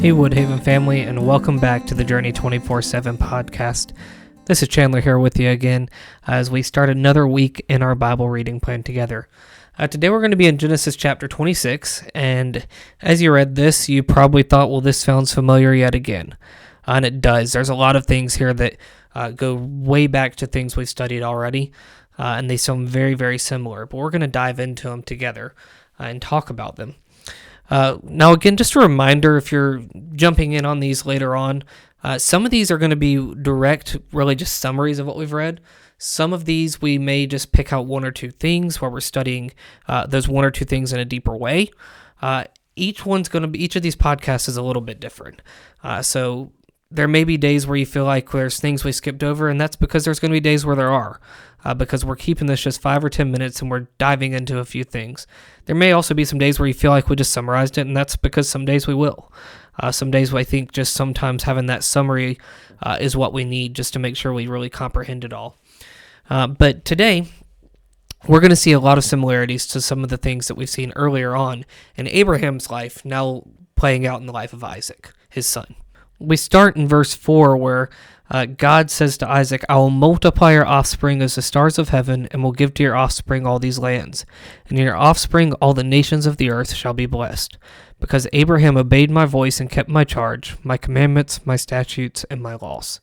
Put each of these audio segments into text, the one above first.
Hey Woodhaven family, and welcome back to the Journey 24/7 podcast. This is Chandler here with you again as we start another week in our Bible reading plan together. Today we're going to be in Genesis chapter 26, and as you read this, you probably thought, well, this sounds familiar yet again. And it does. There's a lot of things here that go way back to things we've studied already, and they sound very, very similar, but we're going to dive into them together and talk about them. Now, again, just a reminder, if you're jumping in on these later on, some of these are going to be direct, really just summaries of what we've read. Some of these we may just pick out one or two things where we're studying those one or two things in a deeper way. Each of these podcasts is a little bit different. So there may be days where you feel like there's things we skipped over, and that's because there's going to be days where there are. Because we're keeping this just 5 or 10 minutes and we're diving into a few things. There may also be some days where you feel like we just summarized it, and that's because some days we will. Some days I think just sometimes having that summary is what we need just to make sure we really comprehend it all. But today, we're going to see a lot of similarities to some of the things that we've seen earlier on in Abraham's life, now playing out in the life of Isaac, his son. We start in verse 4 where God says to Isaac, "I will multiply your offspring as the stars of heaven, and will give to your offspring all these lands. And in your offspring all the nations of the earth shall be blessed, because Abraham obeyed my voice and kept my charge, my commandments, my statutes, and my laws."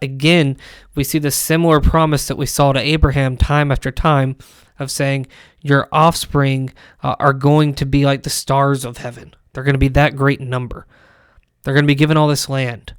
Again, we see the similar promise that we saw to Abraham time after time of saying, your offspring are going to be like the stars of heaven. They're going to be that great in number. They're going to be given all this land.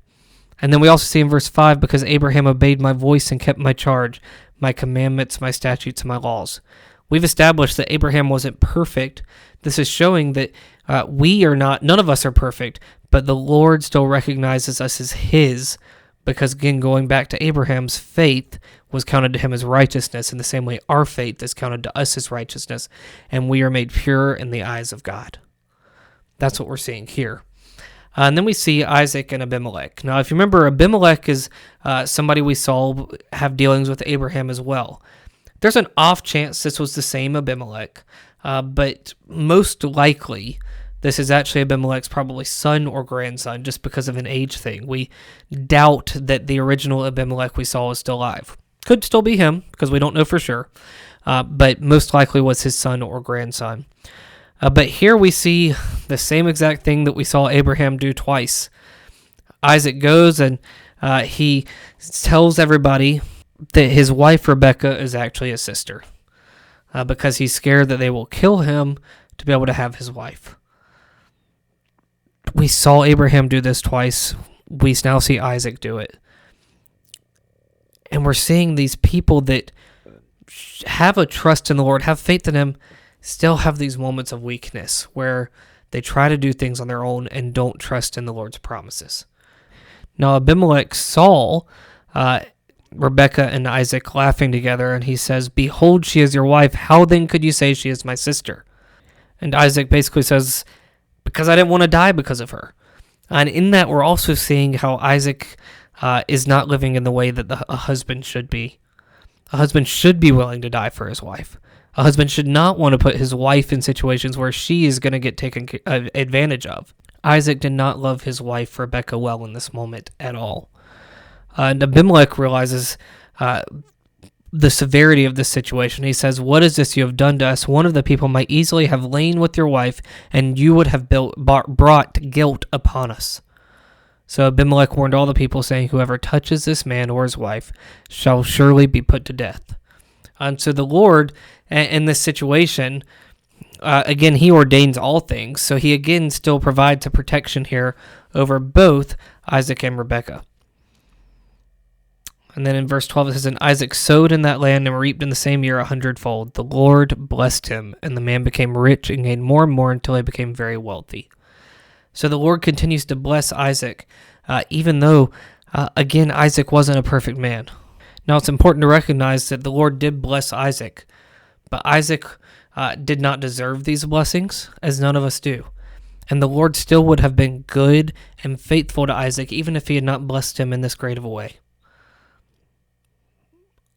And then we also see in verse 5, because Abraham obeyed my voice and kept my charge, my commandments, my statutes, and my laws. We've established that Abraham wasn't perfect. This is showing that none of us are perfect, but the Lord still recognizes us as his, because again, going back to Abraham's faith was counted to him as righteousness, in the same way our faith is counted to us as righteousness, and we are made pure in the eyes of God. That's what we're seeing here. And then we see Isaac and Abimelech. Now, if you remember, Abimelech is somebody we saw have dealings with Abraham as well. There's an off chance this was the same Abimelech, but most likely this is actually Abimelech's probably son or grandson, just because of an age thing. We doubt that the original Abimelech we saw is still alive. Could still be him, because we don't know for sure, but most likely was his son or grandson. But here we see the same exact thing that we saw Abraham do twice. Isaac goes and he tells everybody that his wife Rebekah is actually his sister, because he's scared that they will kill him to be able to have his wife. We saw Abraham do this twice. We now see Isaac do it. And we're seeing these people that have a trust in the Lord, have faith in him, still have these moments of weakness where they try to do things on their own and don't trust in the Lord's promises. Now, Abimelech saw Rebekah and Isaac laughing together, and he says, "Behold, she is your wife. How then could you say she is my sister?" And Isaac basically says, "Because I didn't want to die because of her." And in that, we're also seeing how Isaac is not living in the way that a husband should be. A husband should be willing to die for his wife. A husband should not want to put his wife in situations where she is going to get taken advantage of. Isaac did not love his wife, Rebekah, well in this moment at all. And Abimelech realizes the severity of this situation. He says, "What is this you have done to us? One of the people might easily have lain with your wife, and you would have brought guilt upon us." So Abimelech warned all the people, saying, "Whoever touches this man or his wife shall surely be put to death." And so the Lord, in this situation, again, he ordains all things. So he again still provides a protection here over both Isaac and Rebekah. And then in verse 12 it says, "And Isaac sowed in that land and reaped in the same year 100-fold. The Lord blessed him, and the man became rich and gained more and more until he became very wealthy." So the Lord continues to bless Isaac, even though, again, Isaac wasn't a perfect man. Now, it's important to recognize that the Lord did bless Isaac, but Isaac did not deserve these blessings, as none of us do. And the Lord still would have been good and faithful to Isaac, even if he had not blessed him in this great of a way.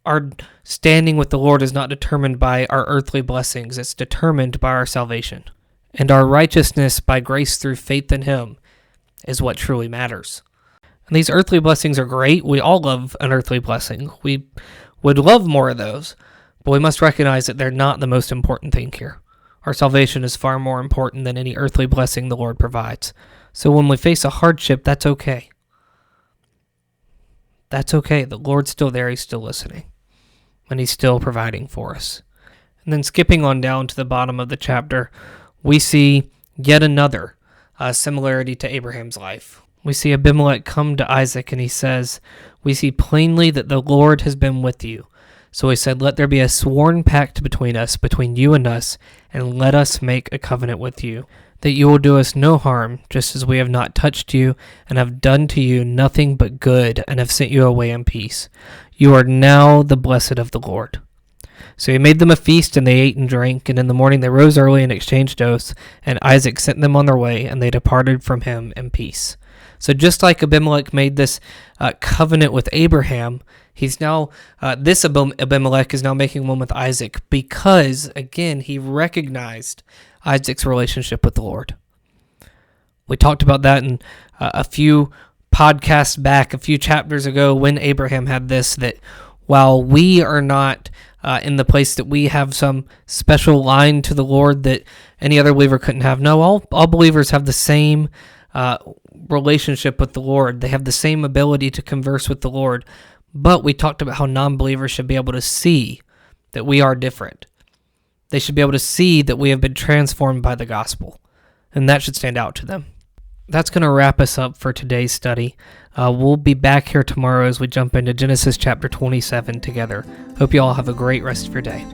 Our standing with the Lord is not determined by our earthly blessings. It's determined by our salvation. And our righteousness by grace through faith in him is what truly matters. And these earthly blessings are great. We all love an earthly blessing. We would love more of those, but we must recognize that they're not the most important thing here. Our salvation is far more important than any earthly blessing the Lord provides. So when we face a hardship, that's okay. That's okay. The Lord's still there. He's still listening. And He's still providing for us. And then skipping on down to the bottom of the chapter, we see yet another similarity to Abraham's life. We see Abimelech come to Isaac and he says, "We see plainly that the Lord has been with you." So he said, "Let there be a sworn pact between us, between you and us, and let us make a covenant with you, that you will do us no harm, just as we have not touched you, and have done to you nothing but good, and have sent you away in peace. You are now the blessed of the Lord." So he made them a feast, and they ate and drank, and in the morning they rose early and exchanged oaths, and Isaac sent them on their way, and they departed from him in peace. So just like Abimelech made this covenant with Abraham, he's now, this Abimelech is now making one with Isaac because, again, he recognized Isaac's relationship with the Lord. We talked about that in a few podcasts back, a few chapters ago, when Abraham had this, that while we are not in the place that we have some special line to the Lord that any other believer couldn't have, no, all believers have the same relationship with the Lord. They have the same ability to converse with the Lord. But we talked about how non-believers should be able to see that we are different. They should be able to see that we have been transformed by the gospel, and that should stand out to them. That's going to wrap us up for today's study. We'll be back here tomorrow as we jump into Genesis chapter 27 together. Hope you all have a great rest of your day.